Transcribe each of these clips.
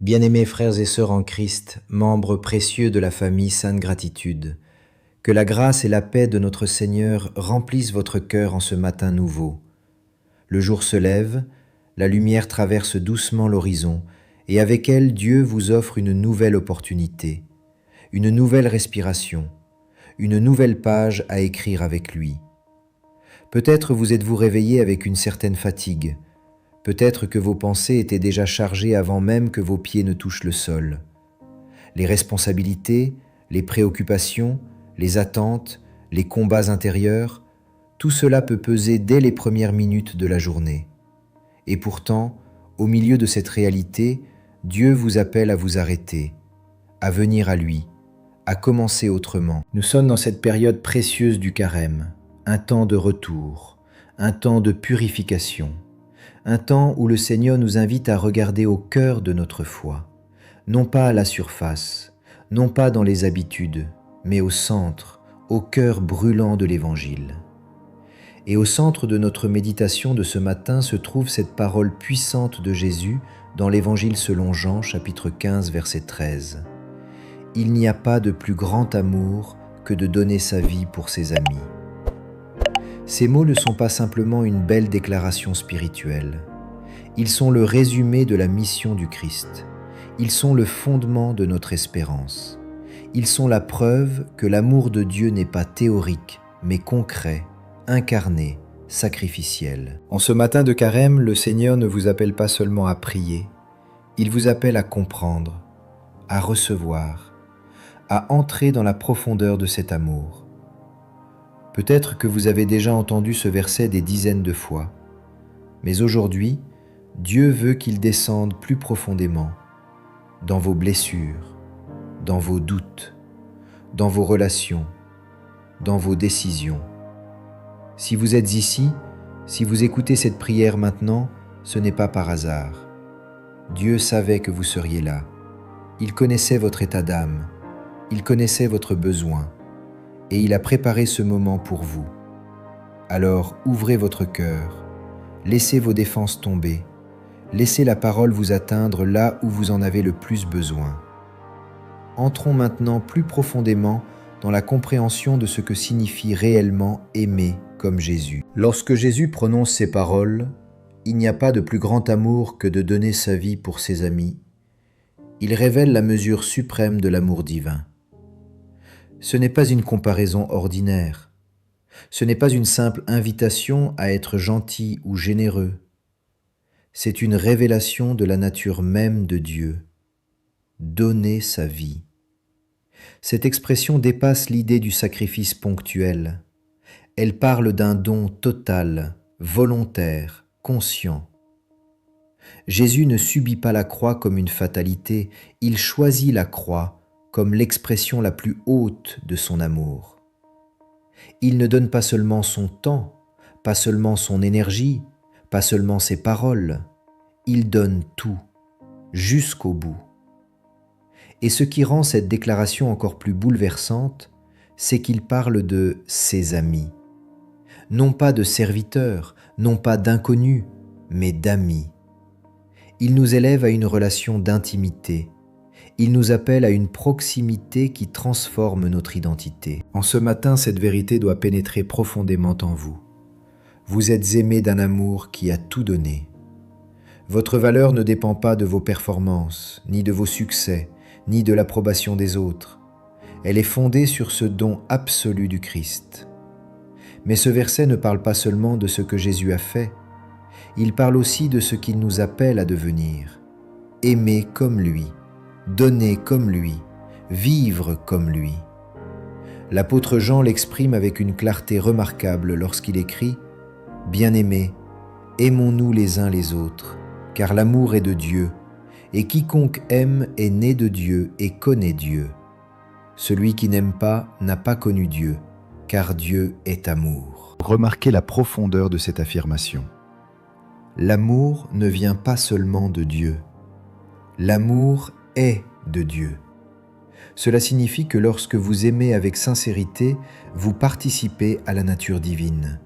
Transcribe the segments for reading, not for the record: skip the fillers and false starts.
Bien-aimés frères et sœurs en Christ, membres précieux de la famille Sainte Gratitude, que la grâce et la paix de notre Seigneur remplissent votre cœur en ce matin nouveau. Le jour se lève, la lumière traverse doucement l'horizon, et avec elle Dieu vous offre une nouvelle opportunité, une nouvelle respiration, une nouvelle page à écrire avec lui. Peut-être vous êtes-vous réveillé avec une certaine fatigue. Peut-être que vos pensées étaient déjà chargées avant même que vos pieds ne touchent le sol. Les responsabilités, les préoccupations, les attentes, les combats intérieurs, tout cela peut peser dès les premières minutes de la journée. Et pourtant, au milieu de cette réalité, Dieu vous appelle à vous arrêter, à venir à lui, à commencer autrement. Nous sommes dans cette période précieuse du carême, un temps de retour, un temps de purification, un temps où le Seigneur nous invite à regarder au cœur de notre foi, non pas à la surface, non pas dans les habitudes, mais au centre, au cœur brûlant de l'Évangile. Et au centre de notre méditation de ce matin se trouve cette parole puissante de Jésus dans l'Évangile selon Jean, chapitre 15, verset 13. « Il n'y a pas de plus grand amour que de donner sa vie pour ses amis. » Ces mots ne sont pas simplement une belle déclaration spirituelle. Ils sont le résumé de la mission du Christ. Ils sont le fondement de notre espérance. Ils sont la preuve que l'amour de Dieu n'est pas théorique, mais concret, incarné, sacrificiel. En ce matin de carême, le Seigneur ne vous appelle pas seulement à prier. Il vous appelle à comprendre, à recevoir, à entrer dans la profondeur de cet amour. Peut-être que vous avez déjà entendu ce verset des dizaines de fois, mais aujourd'hui, Dieu veut qu'il descende plus profondément, dans vos blessures, dans vos doutes, dans vos relations, dans vos décisions. Si vous êtes ici, si vous écoutez cette prière maintenant, ce n'est pas par hasard. Dieu savait que vous seriez là. Il connaissait votre état d'âme, il connaissait votre besoin, et il a préparé ce moment pour vous. Alors ouvrez votre cœur, laissez vos défenses tomber, laissez la parole vous atteindre là où vous en avez le plus besoin. Entrons maintenant plus profondément dans la compréhension de ce que signifie réellement aimer comme Jésus. Lorsque Jésus prononce ces paroles, « Il n'y a pas de plus grand amour que de donner sa vie pour ses amis », il révèle la mesure suprême de l'amour divin. Ce n'est pas une comparaison ordinaire. Ce n'est pas une simple invitation à être gentil ou généreux. C'est une révélation de la nature même de Dieu. Donner sa vie. Cette expression dépasse l'idée du sacrifice ponctuel. Elle parle d'un don total, volontaire, conscient. Jésus ne subit pas la croix comme une fatalité, il choisit la croix comme l'expression la plus haute de son amour. Il ne donne pas seulement son temps, pas seulement son énergie, pas seulement ses paroles, il donne tout, jusqu'au bout. Et ce qui rend cette déclaration encore plus bouleversante, c'est qu'il parle de ses amis. Non pas de serviteurs, non pas d'inconnus, mais d'amis. Il nous élève à une relation d'intimité. Il nous appelle à une proximité qui transforme notre identité. En ce matin, cette vérité doit pénétrer profondément en vous. Vous êtes aimé d'un amour qui a tout donné. Votre valeur ne dépend pas de vos performances, ni de vos succès, ni de l'approbation des autres. Elle est fondée sur ce don absolu du Christ. Mais ce verset ne parle pas seulement de ce que Jésus a fait, il parle aussi de ce qu'il nous appelle à devenir. Aimer comme lui, donner comme lui, vivre comme lui. L'apôtre Jean l'exprime avec une clarté remarquable lorsqu'il écrit « Bien-aimés, aimons-nous les uns les autres, car l'amour est de Dieu, et quiconque aime est né de Dieu et connaît Dieu. Celui qui n'aime pas n'a pas connu Dieu, car Dieu est amour. » Remarquez la profondeur de cette affirmation. L'amour ne vient pas seulement de Dieu. L'amour est de Dieu. Cela signifie que lorsque vous aimez avec sincérité, vous participez à la nature divine.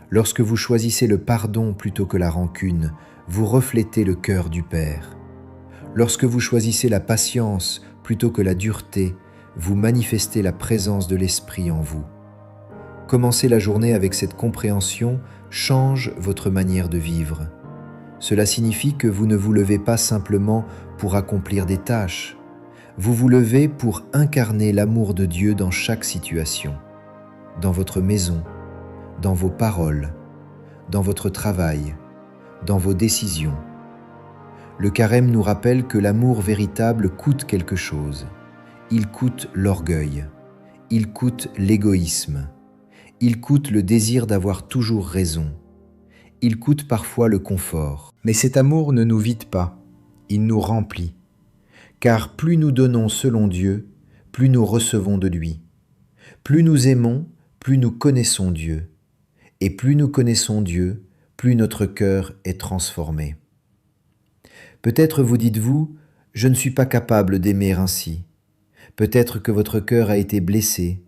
Lorsque vous choisissez le pardon plutôt que la rancune, vous reflétez le cœur du Père. Lorsque vous choisissez la patience plutôt que la dureté, vous manifestez la présence de l'Esprit en vous. Commencer la journée avec cette compréhension change votre manière de vivre. Cela signifie que vous ne vous levez pas simplement pour accomplir des tâches. Vous vous levez pour incarner l'amour de Dieu dans chaque situation, dans votre maison, dans vos paroles, dans votre travail, dans vos décisions. Le carême nous rappelle que l'amour véritable coûte quelque chose. Il coûte l'orgueil, il coûte l'égoïsme, il coûte le désir d'avoir toujours raison, il coûte parfois le confort. Mais cet amour ne nous vide pas, il nous remplit. Car plus nous donnons selon Dieu, plus nous recevons de lui. Plus nous aimons, plus nous connaissons Dieu. Et plus nous connaissons Dieu, plus notre cœur est transformé. Peut-être vous dites-vous, je ne suis pas capable d'aimer ainsi. Peut-être que votre cœur a été blessé.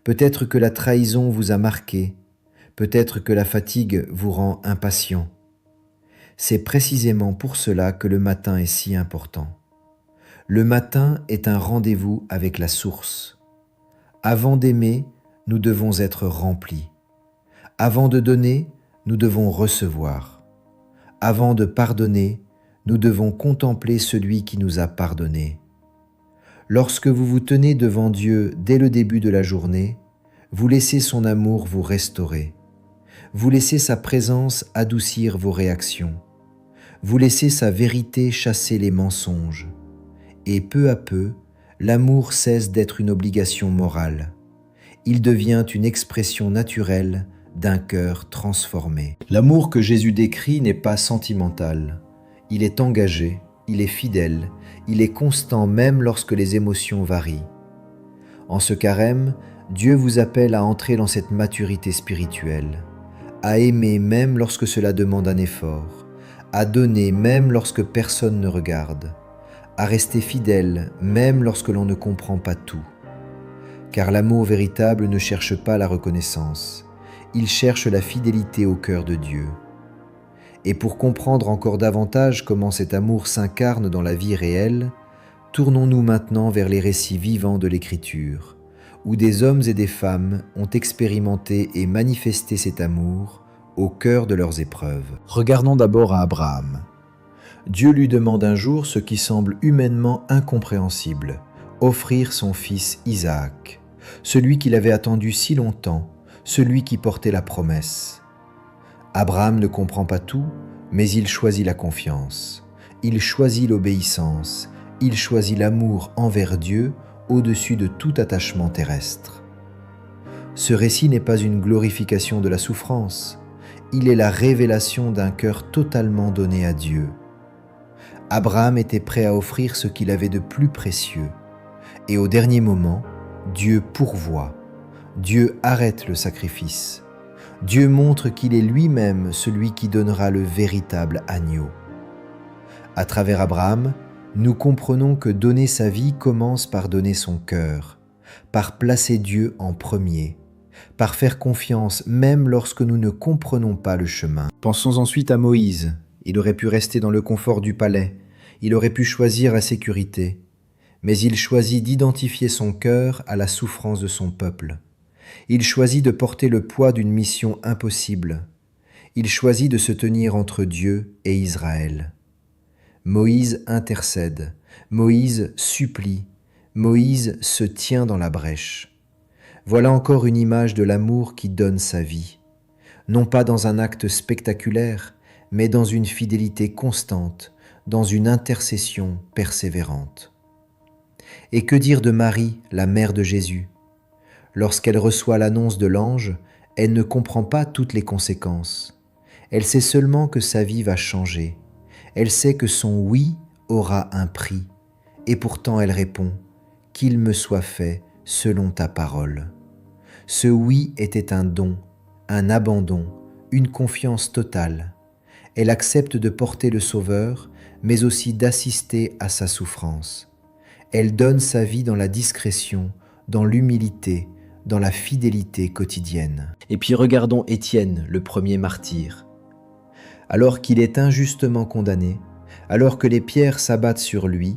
Peut-être que la trahison vous a marqué. Peut-être que la fatigue vous rend impatient. C'est précisément pour cela que le matin est si important. Le matin est un rendez-vous avec la source. Avant d'aimer, nous devons être remplis. Avant de donner, nous devons recevoir. Avant de pardonner, nous devons contempler celui qui nous a pardonné. Lorsque vous vous tenez devant Dieu dès le début de la journée, vous laissez son amour vous restaurer. Vous laissez sa présence adoucir vos réactions. Vous laissez sa vérité chasser les mensonges. Et peu à peu, l'amour cesse d'être une obligation morale. Il devient une expression naturelle d'un cœur transformé. L'amour que Jésus décrit n'est pas sentimental. Il est engagé, il est fidèle, il est constant même lorsque les émotions varient. En ce carême, Dieu vous appelle à entrer dans cette maturité spirituelle, à aimer même lorsque cela demande un effort, à donner même lorsque personne ne regarde, à rester fidèle même lorsque l'on ne comprend pas tout. Car l'amour véritable ne cherche pas la reconnaissance, il cherche la fidélité au cœur de Dieu. Et pour comprendre encore davantage comment cet amour s'incarne dans la vie réelle, tournons-nous maintenant vers les récits vivants de l'Écriture, où des hommes et des femmes ont expérimenté et manifesté cet amour au cœur de leurs épreuves. Regardons d'abord à Abraham. Dieu lui demande un jour ce qui semble humainement incompréhensible, offrir son fils Isaac, celui qu'il avait attendu si longtemps, celui qui portait la promesse. Abraham ne comprend pas tout, mais il choisit la confiance, il choisit l'obéissance, il choisit l'amour envers Dieu au-dessus de tout attachement terrestre. Ce récit n'est pas une glorification de la souffrance, il est la révélation d'un cœur totalement donné à Dieu. Abraham était prêt à offrir ce qu'il avait de plus précieux, et au dernier moment, Dieu pourvoit, Dieu arrête le sacrifice, Dieu montre qu'il est lui-même celui qui donnera le véritable agneau. À travers Abraham, nous comprenons que donner sa vie commence par donner son cœur, par placer Dieu en premier, par faire confiance même lorsque nous ne comprenons pas le chemin. Pensons ensuite à Moïse. Il aurait pu rester dans le confort du palais, il aurait pu choisir la sécurité, mais il choisit d'identifier son cœur à la souffrance de son peuple. Il choisit de porter le poids d'une mission impossible. Il choisit de se tenir entre Dieu et Israël. Moïse intercède, Moïse supplie, Moïse se tient dans la brèche. Voilà encore une image de l'amour qui donne sa vie, non pas dans un acte spectaculaire, mais dans une fidélité constante, dans une intercession persévérante. Et que dire de Marie, la mère de Jésus ? Lorsqu'elle reçoit l'annonce de l'ange, elle ne comprend pas toutes les conséquences. Elle sait seulement que sa vie va changer. Elle sait que son oui aura un prix. Et pourtant elle répond « Qu'il me soit fait selon ta parole ». Ce oui était un don, un abandon, une confiance totale. Elle accepte de porter le Sauveur, mais aussi d'assister à sa souffrance. Elle donne sa vie dans la discrétion, dans l'humilité, dans la fidélité quotidienne. Et puis regardons Étienne, le premier martyr. Alors qu'il est injustement condamné, Alors que les pierres s'abattent sur lui,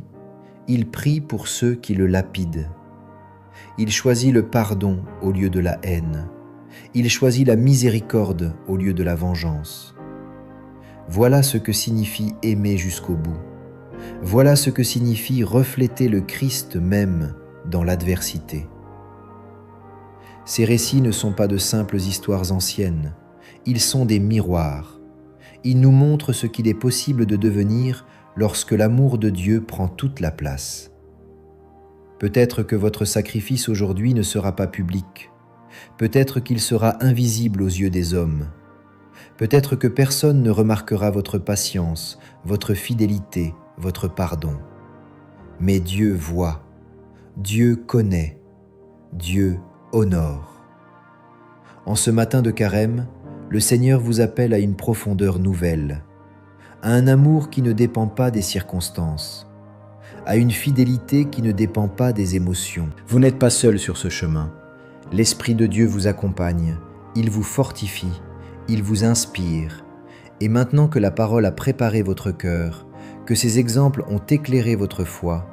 il prie pour ceux qui le lapident. Il choisit le pardon au lieu de la haine. Il choisit la miséricorde au lieu de la vengeance. Voilà ce que signifie aimer jusqu'au bout. Voilà ce que signifie refléter le Christ même dans l'adversité. Ces récits ne sont pas de simples histoires anciennes, ils sont des miroirs. Ils nous montrent ce qu'il est possible de devenir lorsque l'amour de Dieu prend toute la place. Peut-être que votre sacrifice aujourd'hui ne sera pas public. Peut-être qu'il sera invisible aux yeux des hommes. Peut-être que personne ne remarquera votre patience, votre fidélité, votre pardon. Mais Dieu voit, Dieu connaît, Dieu honore. En ce matin de carême, le Seigneur vous appelle à une profondeur nouvelle, à un amour qui ne dépend pas des circonstances, à une fidélité qui ne dépend pas des émotions. Vous n'êtes pas seul sur ce chemin. L'Esprit de Dieu vous accompagne, il vous fortifie, il vous inspire. Et maintenant que la parole a préparé votre cœur, que ces exemples ont éclairé votre foi,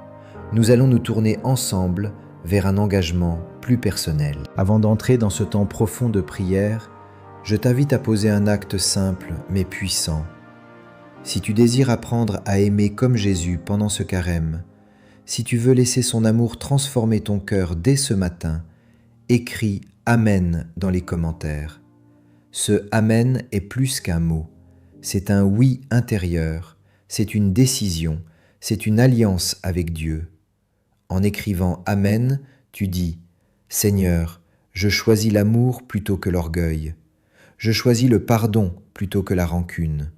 nous allons nous tourner ensemble vers un engagement plus personnel. Avant d'entrer dans ce temps profond de prière, je t'invite à poser un acte simple mais puissant. Si tu désires apprendre à aimer comme Jésus pendant ce carême, si tu veux laisser son amour transformer ton cœur dès ce matin, écris « Amen » dans les commentaires. Ce « Amen » est plus qu'un mot, c'est un oui intérieur, c'est une décision, c'est une alliance avec Dieu. En écrivant « Amen », tu dis « Seigneur, je choisis l'amour plutôt que l'orgueil. Je choisis le pardon plutôt que la rancune.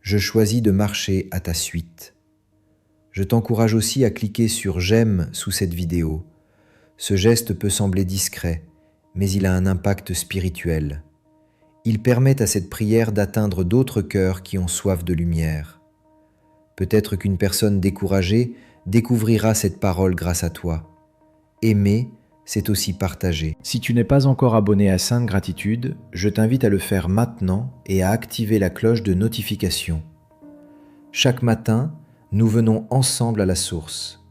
Je choisis de marcher à ta suite. » Je t'encourage aussi à cliquer sur « J'aime » sous cette vidéo. Ce geste peut sembler discret, mais il a un impact spirituel. Il permet à cette prière d'atteindre d'autres cœurs qui ont soif de lumière. Peut-être qu'une personne découragée découvrira cette parole grâce à toi. Aimer, c'est aussi partager. Si tu n'es pas encore abonné à Sainte Gratitude, je t'invite à le faire maintenant et à activer la cloche de notification. Chaque matin, nous venons ensemble à la source.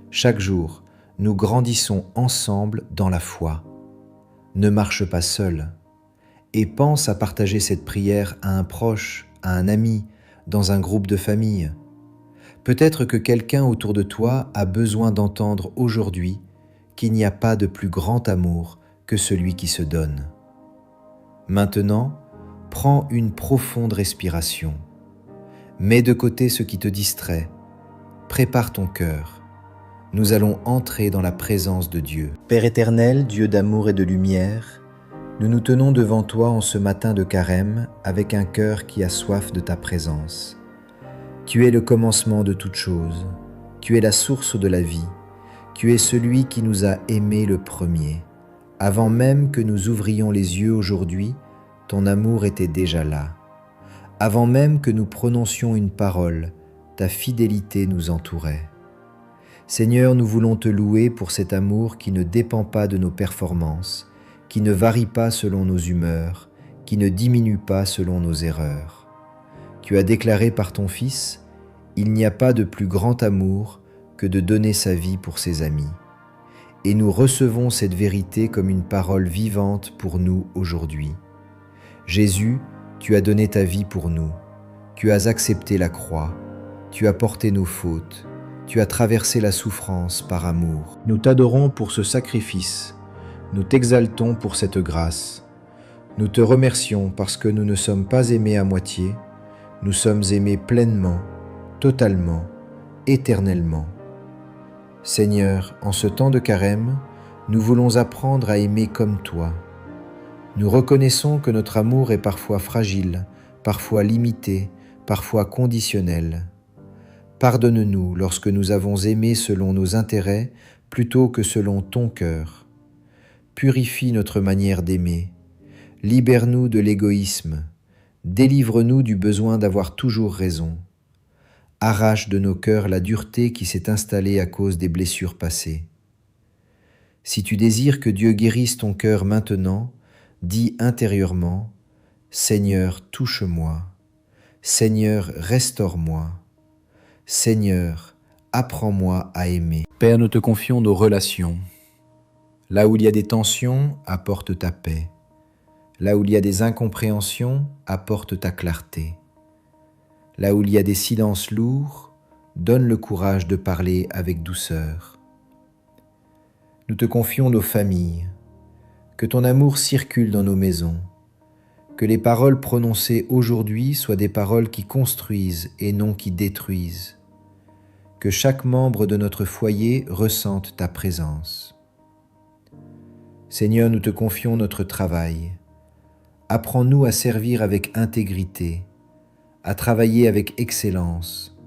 Chaque jour, nous grandissons ensemble dans la foi. Ne marche pas seul. Et pense à partager cette prière à un proche, à un ami, dans un groupe de famille. Peut-être que quelqu'un autour de toi a besoin d'entendre aujourd'hui qu'il n'y a pas de plus grand amour que celui qui se donne. Maintenant, prends une profonde respiration. Mets de côté ce qui te distrait. Prépare ton cœur. Nous allons entrer dans la présence de Dieu. Père éternel, Dieu d'amour et de lumière, nous nous tenons devant toi en ce matin de carême avec un cœur qui a soif de ta présence. Tu es le commencement de toute chose. Tu es la source de la vie. Tu es celui qui nous a aimés le premier. Avant même que nous ouvrions les yeux aujourd'hui, ton amour était déjà là. Avant même que nous prononcions une parole, ta fidélité nous entourait. Seigneur, nous voulons te louer pour cet amour qui ne dépend pas de nos performances, qui ne varie pas selon nos humeurs, qui ne diminue pas selon nos erreurs. Tu as déclaré par ton Fils, « Il n'y a pas de plus grand amour que de donner sa vie pour ses amis. » Et nous recevons cette vérité comme une parole vivante pour nous aujourd'hui. Jésus, tu as donné ta vie pour nous. Tu as accepté la croix. Tu as porté nos fautes. Tu as traversé la souffrance par amour. Nous t'adorons pour ce sacrifice. Nous t'exaltons pour cette grâce. Nous te remercions parce que nous ne sommes pas aimés à moitié. Nous sommes aimés pleinement, totalement, éternellement. Seigneur, en ce temps de carême, nous voulons apprendre à aimer comme toi. Nous reconnaissons que notre amour est parfois fragile, parfois limité, parfois conditionnel. Pardonne-nous lorsque nous avons aimé selon nos intérêts plutôt que selon ton cœur. Purifie notre manière d'aimer. Libère-nous de l'égoïsme. Délivre-nous du besoin d'avoir toujours raison. Arrache de nos cœurs la dureté qui s'est installée à cause des blessures passées. Si tu désires que Dieu guérisse ton cœur maintenant, dis intérieurement, « Seigneur, touche-moi. Seigneur, restaure-moi. Seigneur, apprends-moi à aimer. Père, nous te confions nos relations. Là où il y a des tensions, apporte ta paix. Là où il y a des incompréhensions, apporte ta clarté. Là où il y a des silences lourds, donne le courage de parler avec douceur. Nous te confions nos familles. Que ton amour circule dans nos maisons. Que les paroles prononcées aujourd'hui soient des paroles qui construisent et non qui détruisent. Que chaque membre de notre foyer ressente ta présence. Seigneur, nous te confions notre travail. Apprends-nous à servir avec intégrité, à travailler avec excellence,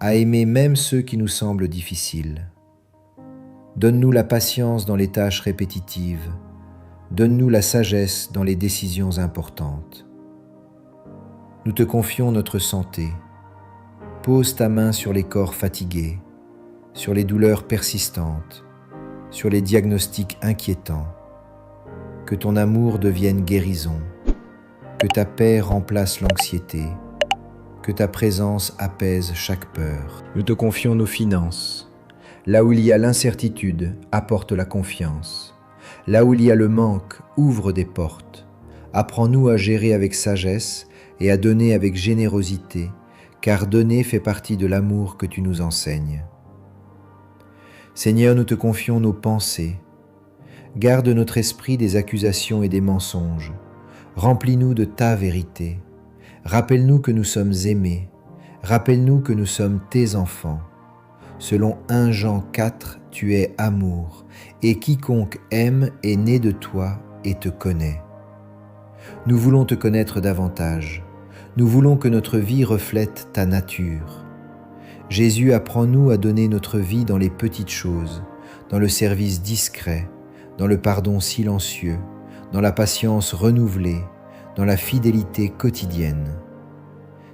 à aimer même ceux qui nous semblent difficiles. Donne-nous la patience dans les tâches répétitives. Donne-nous la sagesse dans les décisions importantes. Nous te confions notre santé. Pose ta main sur les corps fatigués, sur les douleurs persistantes, sur les diagnostics inquiétants. Que ton amour devienne guérison, que ta paix remplace l'anxiété, que ta présence apaise chaque peur. Nous te confions nos finances. Là où il y a l'incertitude, apporte la confiance. Là où il y a le manque, ouvre des portes. Apprends-nous à gérer avec sagesse et à donner avec générosité, car donner fait partie de l'amour que tu nous enseignes. Seigneur, nous te confions nos pensées. Garde notre esprit des accusations et des mensonges. Remplis-nous de ta vérité. Rappelle-nous que nous sommes aimés. Rappelle-nous que nous sommes tes enfants. Selon 1 Jean 4, tu es amour, et quiconque aime est né de toi et te connaît. Nous voulons te connaître davantage. Nous voulons que notre vie reflète ta nature. Jésus, apprends-nous à donner notre vie dans les petites choses, dans le service discret, dans le pardon silencieux, dans la patience renouvelée, dans la fidélité quotidienne.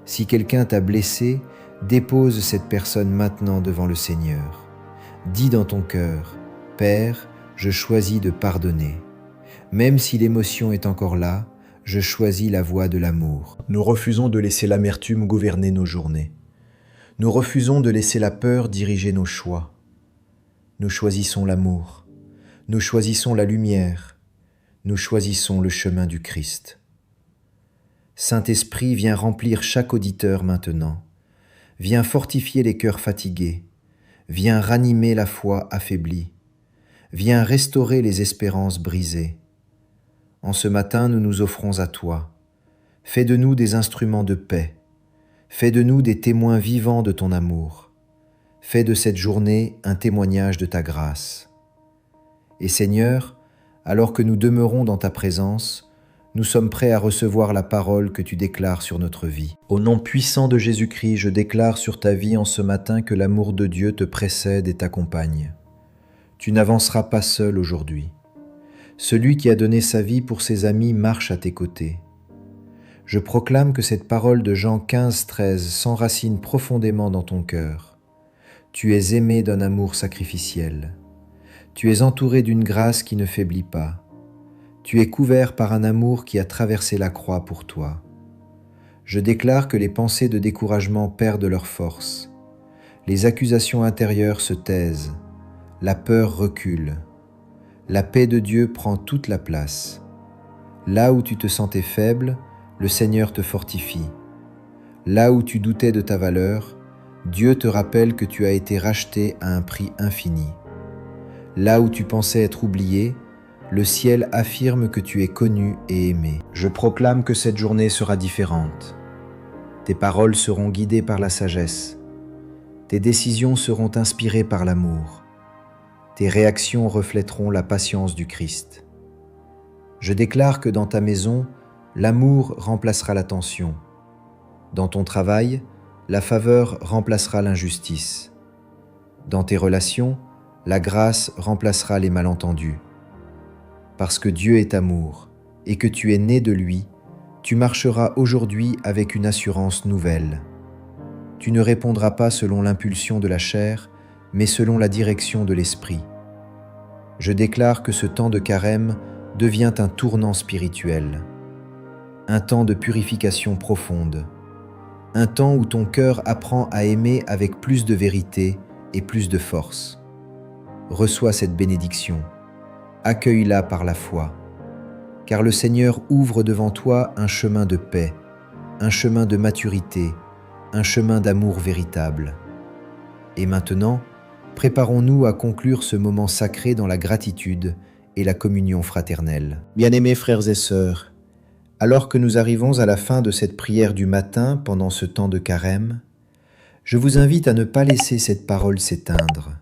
Si quelqu'un t'a blessé, dépose cette personne maintenant devant le Seigneur. Dis dans ton cœur, « Père, je choisis de pardonner. Même si l'émotion est encore là, je choisis la voie de l'amour. » Nous refusons de laisser l'amertume gouverner nos journées. Nous refusons de laisser la peur diriger nos choix. Nous choisissons l'amour. Nous choisissons la lumière. Nous choisissons le chemin du Christ. Saint-Esprit, viens remplir chaque auditeur maintenant. Viens fortifier les cœurs fatigués. Viens ranimer la foi affaiblie. Viens restaurer les espérances brisées. En ce matin, nous nous offrons à toi. Fais de nous des instruments de paix. Fais de nous des témoins vivants de ton amour. Fais de cette journée un témoignage de ta grâce. Et Seigneur, alors que nous demeurons dans ta présence, nous sommes prêts à recevoir la parole que tu déclares sur notre vie. Au nom puissant de Jésus-Christ, je déclare sur ta vie en ce matin que l'amour de Dieu te précède et t'accompagne. Tu n'avanceras pas seul aujourd'hui. Celui qui a donné sa vie pour ses amis marche à tes côtés. Je proclame que cette parole de Jean 15,13 s'enracine profondément dans ton cœur. Tu es aimé d'un amour sacrificiel. Tu es entouré d'une grâce qui ne faiblit pas. Tu es couvert par un amour qui a traversé la croix pour toi. Je déclare que les pensées de découragement perdent leur force. Les accusations intérieures se taisent. La peur recule. La paix de Dieu prend toute la place. Là où tu te sentais faible, le Seigneur te fortifie. Là où tu doutais de ta valeur, Dieu te rappelle que tu as été racheté à un prix infini. Là où tu pensais être oublié, le ciel affirme que tu es connu et aimé. Je proclame que cette journée sera différente. Tes paroles seront guidées par la sagesse. Tes décisions seront inspirées par l'amour. Tes réactions reflèteront la patience du Christ. Je déclare que dans ta maison, l'amour remplacera la tension. Dans ton travail, la faveur remplacera l'injustice. Dans tes relations, la grâce remplacera les malentendus. Parce que Dieu est amour et que tu es né de lui, tu marcheras aujourd'hui avec une assurance nouvelle. Tu ne répondras pas selon l'impulsion de la chair, mais selon la direction de l'esprit. Je déclare que ce temps de carême devient un tournant spirituel, un temps de purification profonde, un temps où ton cœur apprend à aimer avec plus de vérité et plus de force. Reçois cette bénédiction, accueille-la par la foi, car le Seigneur ouvre devant toi un chemin de paix, un chemin de maturité, un chemin d'amour véritable. Et maintenant, préparons-nous à conclure ce moment sacré dans la gratitude et la communion fraternelle. Bien-aimés frères et sœurs, alors que nous arrivons à la fin de cette prière du matin pendant ce temps de carême, je vous invite à ne pas laisser cette parole s'éteindre.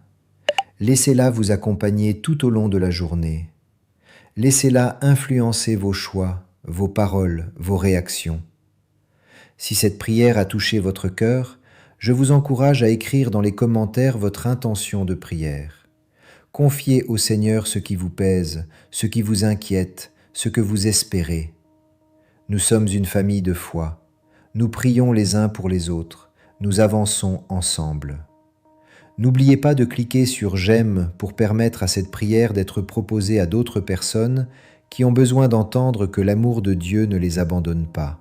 Laissez-la vous accompagner tout au long de la journée. Laissez-la influencer vos choix, vos paroles, vos réactions. Si cette prière a touché votre cœur, je vous encourage à écrire dans les commentaires votre intention de prière. Confiez au Seigneur ce qui vous pèse, ce qui vous inquiète, ce que vous espérez. Nous sommes une famille de foi. Nous prions les uns pour les autres. Nous avançons ensemble. N'oubliez pas de cliquer sur « J'aime » pour permettre à cette prière d'être proposée à d'autres personnes qui ont besoin d'entendre que l'amour de Dieu ne les abandonne pas.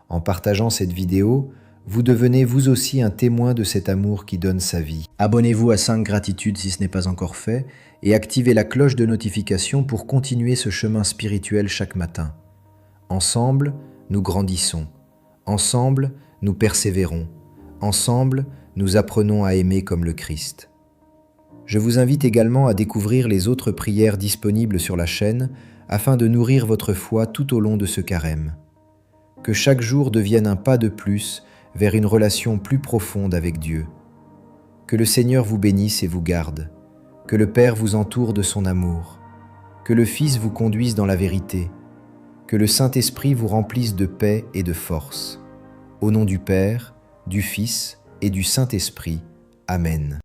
En partageant cette vidéo, vous devenez vous aussi un témoin de cet amour qui donne sa vie. Abonnez-vous à 5 Gratitudes si ce n'est pas encore fait et activez la cloche de notification pour continuer ce chemin spirituel chaque matin. Ensemble, nous grandissons. Ensemble, nous persévérons. Ensemble, nous apprenons à aimer comme le Christ. Je vous invite également à découvrir les autres prières disponibles sur la chaîne afin de nourrir votre foi tout au long de ce carême. Que chaque jour devienne un pas de plus vers une relation plus profonde avec Dieu. Que le Seigneur vous bénisse et vous garde. Que le Père vous entoure de son amour. Que le Fils vous conduise dans la vérité. Que le Saint-Esprit vous remplisse de paix et de force. Au nom du Père, du Fils et du Saint-Esprit. Amen.